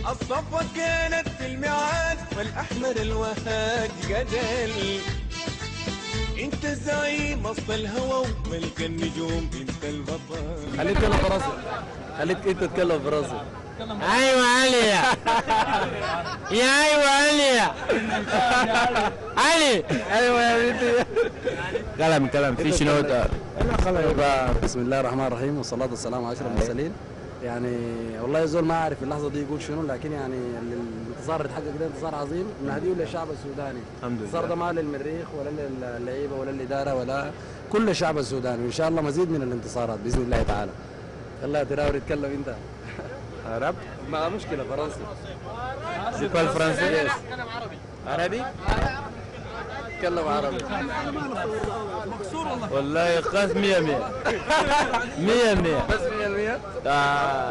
الصفوة كانت في الميعاد والأحمر الوهاج جدل. انت الزعيم وسط الهوى وملك النجوم، انت البطل. خليك تتكلم في راسك، خليك انت تتكلم في راسك. ايوه علي يا ايوه علي علي ايوه يا بنتي. كلام في شنو ده؟ بسم الله الرحمن الرحيم والصلاه والسلام على اشرف المرسلين. يعني والله الزول ما عارف اللحظه دي يقول شنو، لكن يعني الانتصار اللي اتحقق ده انتصار عظيم نهديه للشعب السوداني. الحمد لله. الانتصار ده ما للمريخ ولا للعيبه ولا الاداره ولا كل الشعب السوداني، وان شاء الله مزيد من الانتصارات باذن الله تعالى. يلا يا تراوري اتكلم انت. عرب؟ ما مشكله فرنسي. سيكوال فرنسي؟ عربي؟ تكلم عربي. والله قاس 100 100 بس 100%.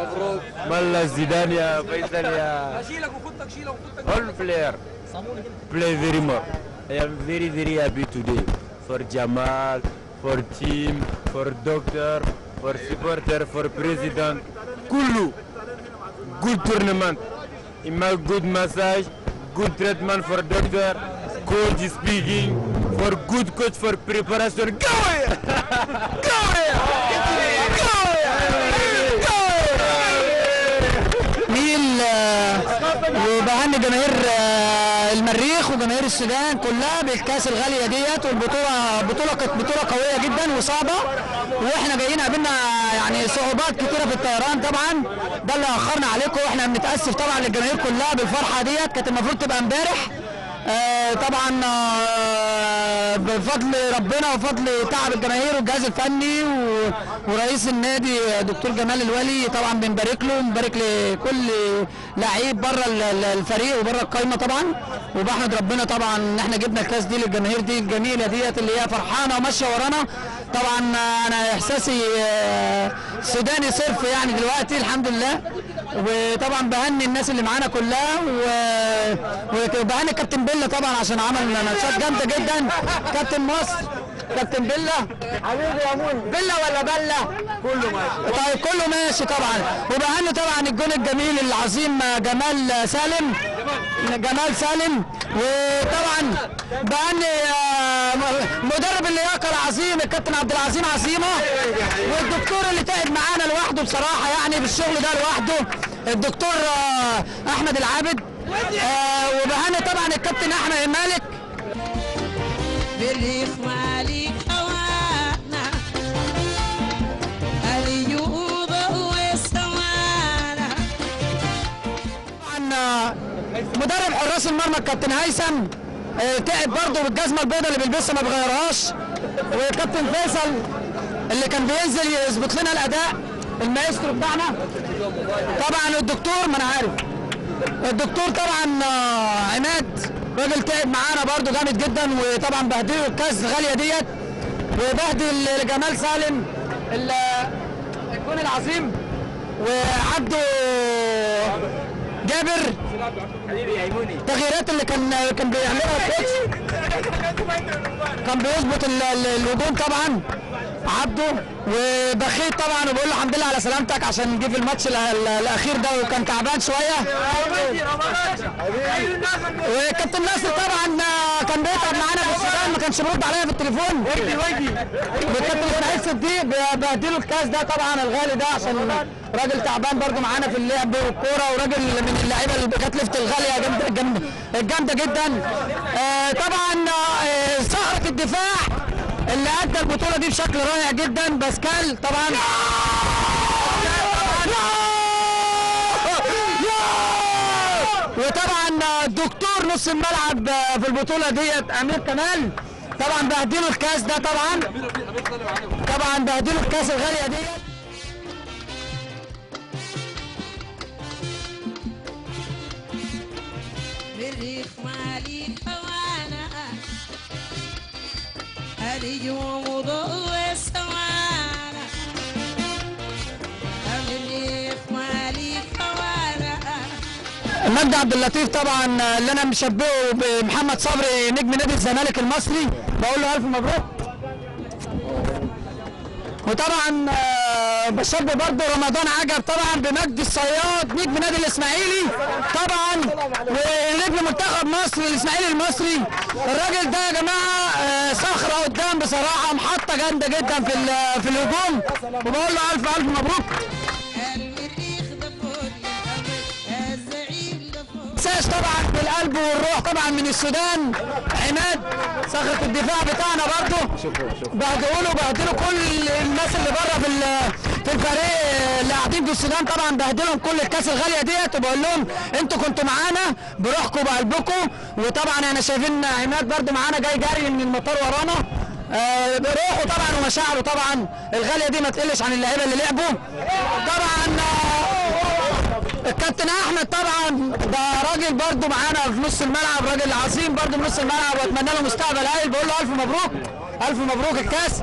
مبروك. ملا زيدان يا فيصل يا اشيلك وخدك all player play very more. I am very happy today for Jamal, for team, for doctor, for supporter, for president. كله good tournament. Ima good massage, good treatment for doctor, coach speaking, for good coach for preparation. Go here! Go here! Go ميل وبهني جماهير المريخ وجماهير السودان كلها بالكاس الغاليه ديت، والبطوله كانت بطوله قويه جدا وصعبه، واحنا جايين قابلنا يعني صعوبات كتيره في الطيران طبعا، ده اللي اخرنا عليكم، واحنا بنتاسف طبعا للجماهير كلها بالفرحه ديت، كانت المفروض تبقى امبارح طبعا بفضل ربنا وفضل تعب الجماهير والجهاز الفني ورئيس النادي دكتور جمال الولي، طبعا بنبارك له ونبارك لكل لعيب بره الفريق وبره القايمه طبعا، وبحمد ربنا طبعا ان احنا جبنا الكاس دي للجماهير دي الجميله ديت اللي هي فرحانه وماشيه ورانا. طبعا انا احساسي سوداني صرف يعني دلوقتي الحمد لله، وطبعا بهني الناس اللي معانا كلها وبهني كابتن بيلا طبعا عشان عمل ماتشات جامده جدا. كابتن مصر كابتن بيلا حبيبي يا مول بيلا ولا بلا؟ كله ماشي. طيب كله ماشي طبعا، وبهني طبعا الجون الجميل العظيم جمال سالم، وطبعا بهني مدرب اللياقه العظيم الكابتن عبد العظيم عصيمه، والدكتور اللي تعب معانا لوحده بصراحه يعني بالشغل ده لوحده الدكتور احمد العابد، وبهني طبعا الكابتن احمد مالك. بالريف مالك هوانا اليوضة والسمانة. طبعا مدرب حراس المرمى الكابتن هيثم تعب برضه بالجزمه البيضاء اللي بيلبسها ما بغيرهاش، وكابتن فيصل اللي كان بينزل يظبط لنا الاداء المايسترو بتاعنا، طبعا الدكتور ما انا عارف الدكتور طبعا عماد راجل تعب معانا برضو جامد جدا، وطبعا بهدله الكاس الغاليه ديت، وبهدل جمال سالم الجون العظيم، وعبده جابر التغييرات اللي كان بيعملها الكوتش، كان بيظبط الهجوم طبعا عبده، وبخيت طبعا وبقول له الحمد لله على سلامتك عشان جه في الماتش الاخير ده وكان تعبان شويه، وكابتن ناصر طبعا كان بيتعب معانا في السودان ما كانش بيرد عليا في التليفون، والكابتن اسماعيل صديق بهدله الكاس ده طبعا الغالي ده عشان راجل تعبان برضه معانا في اللعب والكوره، وراجل من اللعيبه اللي كانت لفت الغاليه جامده جدا. طبعا صخره الدفاع اللي ادى البطوله دي بشكل رائع جدا باسكال طبعا، وطبعا دكتور نص الملعب في البطوله ديت امير كمال، طبعا بهدله الكاس ده طبعا بهدله الكاس الغاليه ديت. بالريف مالك هوانا اليوم ضوء السمانة بالريف مالك هوانا. مجدي عبد اللطيف طبعا اللي انا مشبهه بمحمد صبري نجم نادي الزمالك المصري، بقول له الف مبروك. وطبعا وبشب برضه رمضان عجب طبعا بمجدي الصياد نجم نادي الاسماعيلي طبعا، ونجم منتخب مصر الاسماعيلي المصري. الراجل ده يا جماعه صخره قدام بصراحه، محطه جامده جدا في الهجوم، وبقول له الف الف مبروك. اساس طبعا بالقلب والروح طبعا من السودان عماد صخره الدفاع بتاعنا برضه. بهدلوا كل الناس اللي بره في الفريق اللي قاعدين في السودان، طبعا بهدلهم كل الكاس الغاليه ديت، وبقول لهم انتوا كنتوا معانا بروحكم وبقلبكم. وطبعا احنا شايفين عماد برضه معانا جاي جري من المطار ورانا بروحه طبعا ومشاعره طبعا الغاليه دي ما تقلش عن اللعيبه اللي لعبوا. طبعا الكابتن احمد طبعا ده راجل برضه معانا في نص الملعب، راجل عظيم برضه في نص الملعب، واتمنى له مستقبل هايل. بقول له الف مبروك الف مبروك الكاس.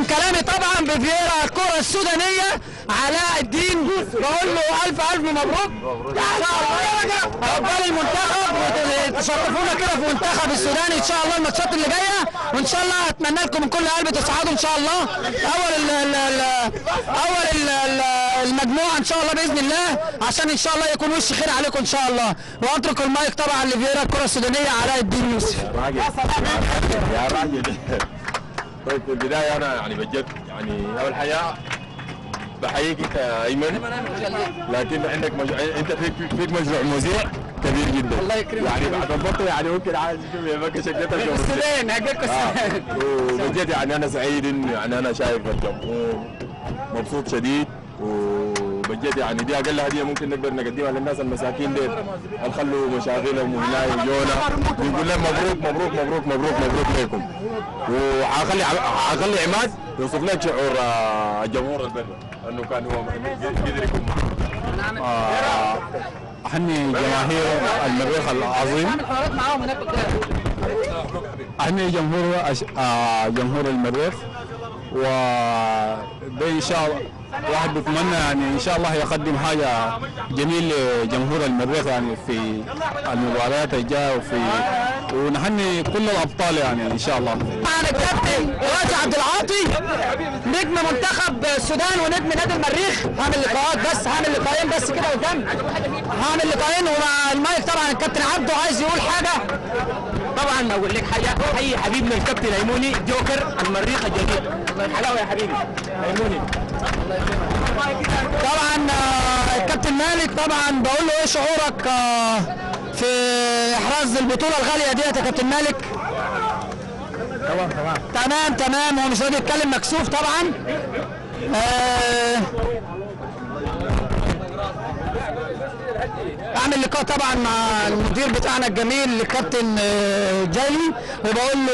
كلامي طبعا بفييرا الكره السودانيه علاء الدين، بقول له الف الف مبروك عقبال المنتخب، وتشرفونا كده في منتخب السوداني ان شاء الله الماتشات اللي جايه، وان شاء الله اتمنى لكم من كل قلب تصعدوا ان شاء الله اول المجموعه ان شاء الله باذن الله، عشان ان شاء الله يكون وش خير عليكم ان شاء الله. واترك المايك طبعا لفييرا الكره السودانيه علاء الدين يوسف. يا راجل طيب في البدايه انا يعني بجد يعني اول حاجه بحييك انت يا ايمن، لكن عندك انت فيك مشروع مذيع كبير جدا. الله يكرمك يعني بعد البطل يعني ممكن عايز تشوف يا بكا شكلتك السودان هجيبكم السودان. وبجد يعني انا سعيد ان يعني انا شايف الجمهور مبسوط شديد، وبجد يعني دي اقل هديه ممكن نقدر نقدمها للناس المساكين ديل اللي خلوا مشاغلهم وهنا وجونا، بنقول لهم مبروك مبروك مبروك مبروك مبروك لكم. وحخلي عماد يوصف لك شعور الجمهور البر انه كان هو قدر يكون معه. احني جماهير المريخ العظيم، احني جمهور المريخ، وده ان شاء الله واحد بيتمنى يعني ان شاء الله يقدم حاجه جميل لجمهور المريخ يعني في المباريات الجايه ونحني كل الابطال يعني ان شاء الله. معنا الكابتن راجع عبد العاطي نجم منتخب السودان ونجم نادي المريخ، هعمل لقاءات بس، هعمل لقاءين بس كده قدام، هعمل لقاءين. ومع المايك طبعا الكابتن عبده عايز يقول حاجه. طبعا اقول لك حاجه، حي حبيبنا الكابتن ايموني جوكر المريخ الجديد. حلاوه يا حبيبي ايموني. طبعا الكابتن مالك طبعا بقول له ايه شعورك في احراز البطوله الغاليه ديت يا كابتن مالك؟ تمام هو مش راضي يتكلم مكسوف طبعا. اعمل لقاء طبعا مع المدير بتاعنا الجميل الكابتن جايلي، وبقول له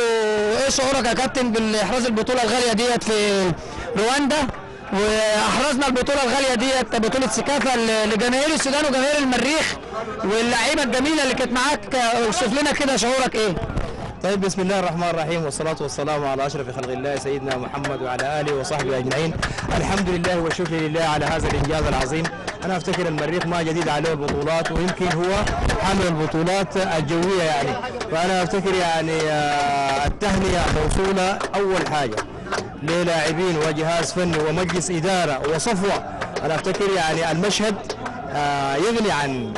ايه شعورك يا كابتن بالاحراز البطوله الغاليه ديت في رواندا، واحرزنا البطوله الغاليه ديت بطوله سكافه لجماهير السودان وجماهير المريخ واللعيبه الجميله اللي كانت معاك. اوصف لنا كده شعورك ايه؟ طيب بسم الله الرحمن الرحيم، والصلاة والسلام على أشرف خلق الله سيدنا محمد وعلى آله وصحبه أجمعين. الحمد لله والشكر لله على هذا الإنجاز العظيم. أنا أفتكر المريخ ما جديد عليه البطولات، ويمكن هو حامل البطولات الجوية يعني، فأنا أفتكر يعني التهنئة موصولة أول حاجة للاعبين وجهاز فني ومجلس إدارة وصفوة. أنا أفتكر يعني المشهد يغني عن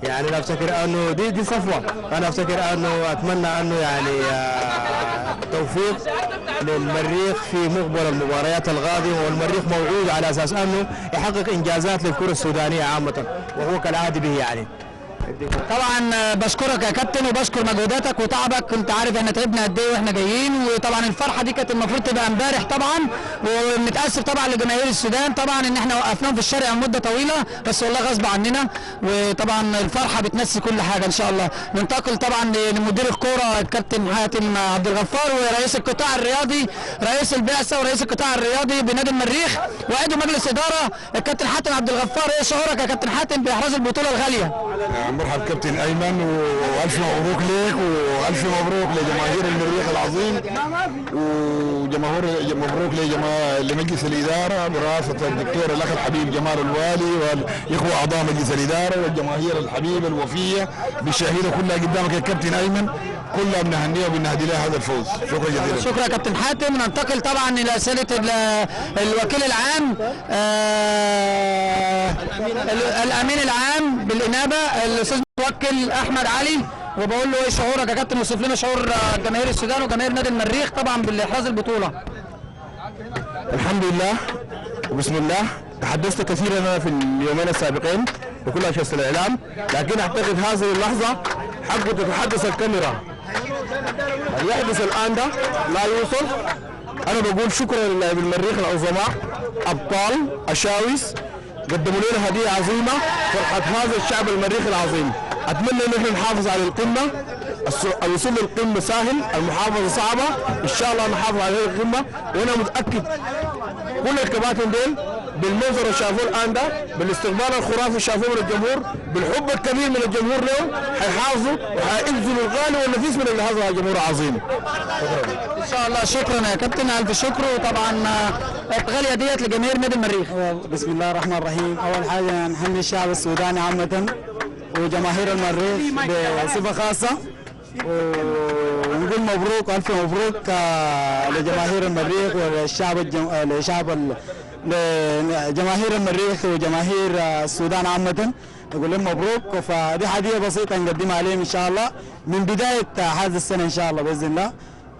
يعني انا افتكر انه دي صفوه. انا افتكر انه اتمنى انه يعني توفيق للمريخ في مقبل المباريات القادمه، والمريخ موعود على اساس انه يحقق انجازات للكره السودانيه عامه، وهو كالعاده به يعني. طبعا بشكرك يا كابتن وبشكر مجهوداتك وتعبك، كنت عارف احنا تعبنا قد ايه واحنا جايين، وطبعا الفرحه دي كانت المفروض تبقى امبارح طبعا، ومتاسف طبعا لجماهير السودان طبعا ان احنا وقفناهم في الشارع مده طويله، بس والله غصب عننا، وطبعا الفرحه بتنسي كل حاجه ان شاء الله. ننتقل طبعا لمدير الكوره الكابتن حاتم عبد الغفار، ورئيس القطاع الرياضي رئيس البعثه ورئيس القطاع الرياضي بنادي المريخ وعضو مجلس اداره الكابتن حاتم عبد الغفار. ايه شعورك يا كابتن حاتم باحراز البطوله الغاليه؟ مرحبا كابتن ايمن، والف مبروك ليك، والف مبروك لجماهير المريخ العظيم، وجمهور مبروك لمجلس الاداره برئاسه الدكتور الاخ الحبيب جمال الوالي والاخوه اعضاء مجلس الاداره والجماهير الحبيبه الوفيه بالشهيده كلها قدامك يا كابتن ايمن. كلها بنهنيها وبنهدي لها هذا الفوز. شكرا جزيلا. شكرا يا كابتن حاتم. ننتقل طبعا الى اسئله الوكيل العام الامين العام بالانابه الاستاذ الموكل احمد علي، وبقول له ايه شعورك يا كابتن؟ وصف لنا شعور جماهير السودان وجماهير نادي المريخ طبعا بالاحراز البطوله. الحمد لله وبسم الله. تحدثت كثيرا انا في اليومين السابقين بكل اشخاص الاعلام، لكن اعتقد هذه اللحظه حق تتحدث الكاميرا. اللي يحدث الان ده لا يوصل. انا بقول شكرا للاعبي المريخ العظماء ابطال الشاويس، قدموا لنا هديه عظيمه فرحه هذا الشعب المريخ العظيم. اتمنى ان احنا نحافظ على القمه. الوصول للقمه سهل، المحافظه صعبه، ان شاء الله نحافظ على هذه القمه. وانا متاكد كل الكباتن دول بالمنظر اللي شافوه الان ده، بالاستقبال الخرافي اللي شافوه من الجمهور، بالحب الكبير من الجمهور لهم، حيحافظوا وحيبذلوا الغالي والنفيس من اللي هذا الجمهور العظيم. ان شاء الله. شكرا يا كابتن، الف شكر. وطبعا الغاليه ديت لجماهير نادي المريخ. بسم الله الرحمن الرحيم. اول حاجه نحيي الشعب السوداني عامه وجماهير المريخ بصفه خاصه، ونقول مبروك الف مبروك لجماهير المريخ لجماهير المريخ وجماهير السودان عامه. نقول لهم مبروك. فدي هديه بسيطه نقدمها عليهم ان شاء الله من بدايه هذه السنه ان شاء الله باذن الله،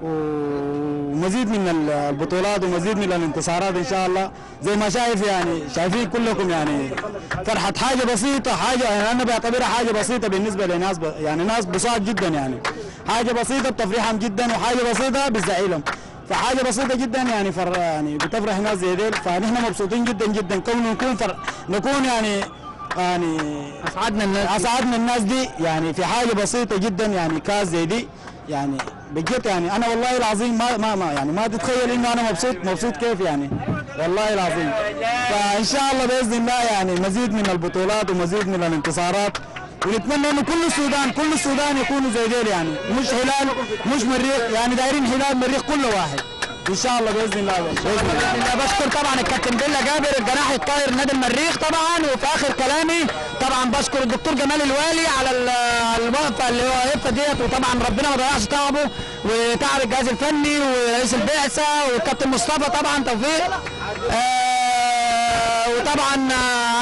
ومزيد من البطولات ومزيد من الانتصارات ان شاء الله. زي ما شايف يعني شايفين كلكم يعني فرحه حاجه بسيطه، حاجه يعني انا بعتبرها حاجه بسيطه بالنسبه لناس يعني ناس بساط جدا، يعني حاجه بسيطه بتفرحهم جدا وحاجه بسيطه بتزعلهم. فحاجه بسيطه جدا يعني يعني بتفرح ناس زي ديل. فنحن مبسوطين جدا جدا كون نكون يعني اسعدنا الناس دي يعني في حاجه بسيطه جدا، يعني كاس زي دي يعني بجد. يعني انا والله العظيم ما يعني ما تتخيل انه انا مبسوط كيف يعني والله العظيم. فان شاء الله باذن الله يعني مزيد من البطولات ومزيد من الانتصارات، ونتمنى انه كل السودان يكونوا زي ديل، يعني مش هلال مش مريخ، يعني دايرين هلال مريخ كله واحد ان شاء الله باذن الله. بشكر طبعا الكابتن بيلا جابر الجناح الطاير نادي المريخ طبعا. وفي اخر كلامي طبعا بشكر الدكتور جمال الوالي على الوقفه اللي هو واقفها ديت، وطبعا ربنا ما ضيعش تعبه وتعب الجهاز الفني ورئيس البعثه والكابتن مصطفى طبعا توفيق. وطبعا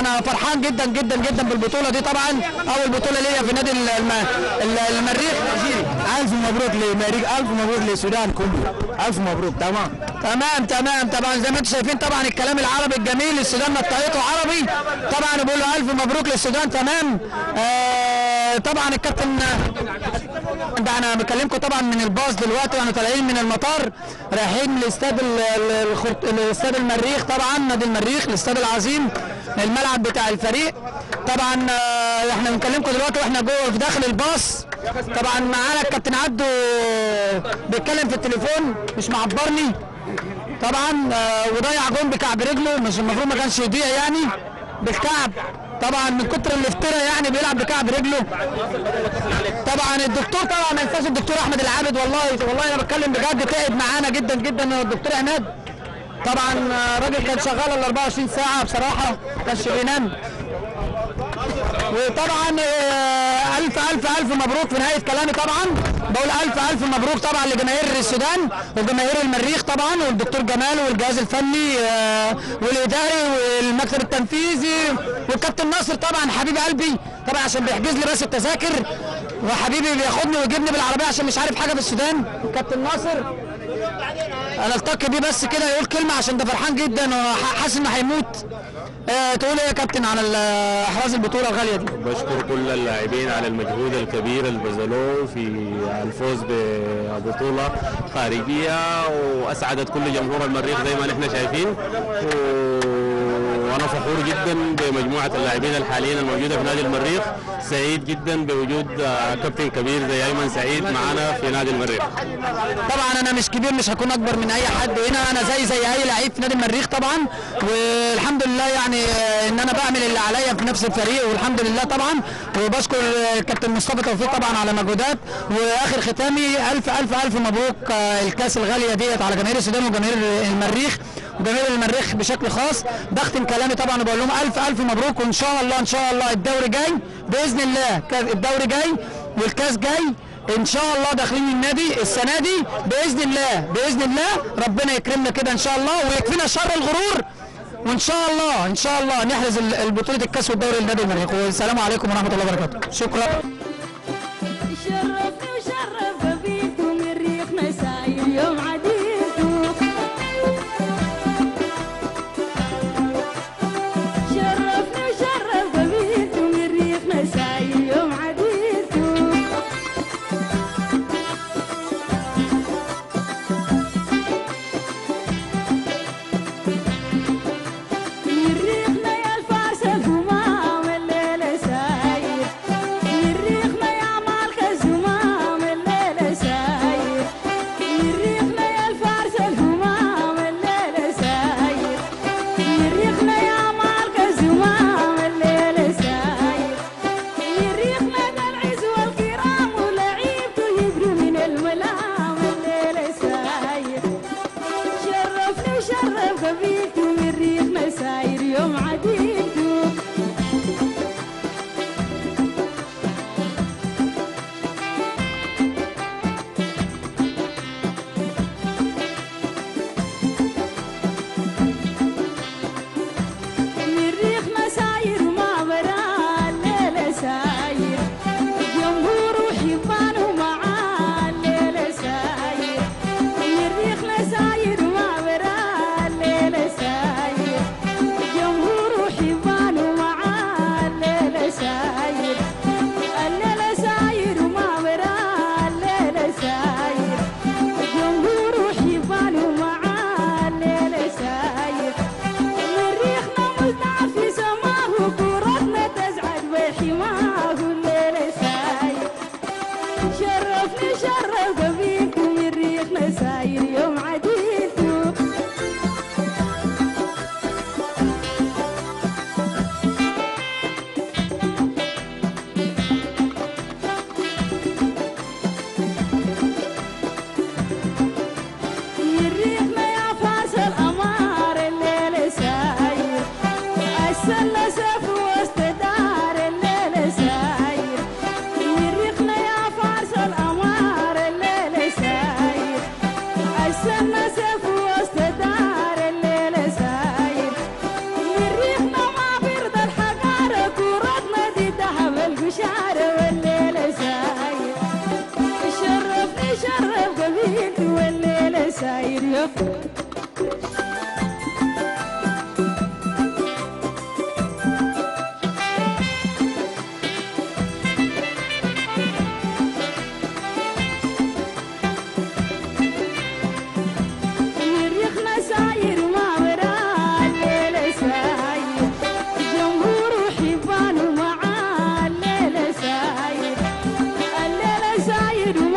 انا فرحان جدا جدا جدا بالبطوله دي، طبعا اول بطوله ليا في نادي المريخ. الف مبروك للمريخ، الف مبروك للسودان كله، الف مبروك. تمام طبعا زي ما انتم شايفين طبعا الكلام العربي الجميل. السودان نطقته عربي طبعا، بقول له الف مبروك للسودان. تمام. طبعا الكابتن ده انا بكلمكم طبعا من الباص دلوقتي، واحنا طالعين من المطار رايحين لاستاد المريخ طبعا نادي المريخ، الاستاد العظيم الملعب بتاع الفريق. طبعا احنا بنكلمكم دلوقتي واحنا جوه في داخل الباص. طبعا معانا الكابتن عبده بيتكلم في التليفون مش معبرني طبعا، وضيع جون بكعب رجله، مش المفروض ما كانش يضيع يعني بالكعب طبعا من كتر الافتراء، يعني بيلعب بكعب رجله. طبعا الدكتور طبعا ما ينساش الدكتور احمد العابد، والله انا بتكلم بجد تعب معانا جدا جدا الدكتور عماد. طبعا راجل كان شغال ال 24 ساعه بصراحه، ما كانش بينام. وطبعا الف مبروك في نهايه كلامي. طبعا بقول الف مبروك طبعا لجماهير السودان وجماهير المريخ طبعا، والدكتور جمال والجهاز الفني والاداري والمكتب التنفيذي والكابتن ناصر طبعا حبيب قلبي طبعا عشان بيحجز لي بس التذاكر، وحبيبي بياخدني ويجيبني بالعربيه عشان مش عارف حاجه في السودان. الكابتن ناصر انا التقي بيه بس كده يقول كلمه عشان ده فرحان جدا وحاسس انه هيموت. تقول ايه يا كابتن على احراز البطوله الغاليه دي؟ بشكر كل اللاعبين على المجهود الكبير اللي بذلوه في الفوز ببطوله خارجيه، واسعدت كل جمهور المريخ زي ما نحن شايفين. وانا فخور جدا بمجموعه اللاعبين الحاليين الموجوده في نادي المريخ، سعيد جدا بوجود كابتن كبير زي ايمن سعيد معانا في نادي المريخ. طبعا انا مش كبير، مش هكون اكبر من اي حد هنا، انا زي اي لعيب في نادي المريخ طبعا، والحمد لله يعني ان انا بعمل اللي عليا في نفس الفريق والحمد لله طبعا. وبشكر الكابتن مصطفى توفيق طبعا على مجهودات. واخر ختامي الف مبروك الكاس الغاليه ديت على جماهير السودان وجماهير المريخ وجماهير المريخ بشكل خاص. بختم كلامي طبعا وبقول لهم الف مبروك، وان شاء الله الدوري جاي باذن الله، الدوري جاي والكاس جاي ان شاء الله داخلين النادي السنه دي باذن الله، باذن الله ربنا يكرمنا كده ان شاء الله ويكفينا شر الغرور، وان شاء الله ان شاء الله نحرز البطوله الكاس والدوري لنادي المريخ. والسلام عليكم ورحمه الله وبركاته. شكرا. شرفني وشرف قبيلكم الريق مساير يوم عديلكم. شرفني وشرف قبيلكم الريق مساير يوم عديلكم. يريقنا يا الفارس الهمام الليلة ساير. يريقنا يا مالك الزمام الليلة ساير. يريقنا يا الفارس الهمام الليلة ساير. يريقنا يا مالك الزمام الليلة ساير. يريقنا ذا العز والكرام ولعيبته يجري من الملام الليلة ساير. شرفني وشرف قبيلكم الريق مساير يوم عديلكم. الريق مساير وما برا الليلة ساير. جمهور وحبان ومعاه الليلة ساير. الريق مساير وما برا الليلة ساير. جمهور وحبان ومعاه الليلة ساير. الليلة ساير وما برا الليلة ساير. جمهور وحبان ومعاه الليلة ساير. مريخنا مزدع في سماه وكورتنا تزعج بحماه الليلة ساير. شرفني شرف قبيلكم الريقنا ساير يوم عديلكم. يريقنا يا فارس الأمار الليلة ساير. السلة سيف وسط دار الليلة ساير. يريقنا يا فارس الأمار الليلة ساير. السلة سيف وسط دار الليلة ساير. يريقنا ما بيرضى الحقارة كورتنا دي ذهب القشارة والليلة ساير. شرفني شرف قبيلتي والليلة ساير يا الريقنا ساير وما وراه الليلة ساير. جمهور وحبان ومعاه الليلة ساير. الليلة ساير وما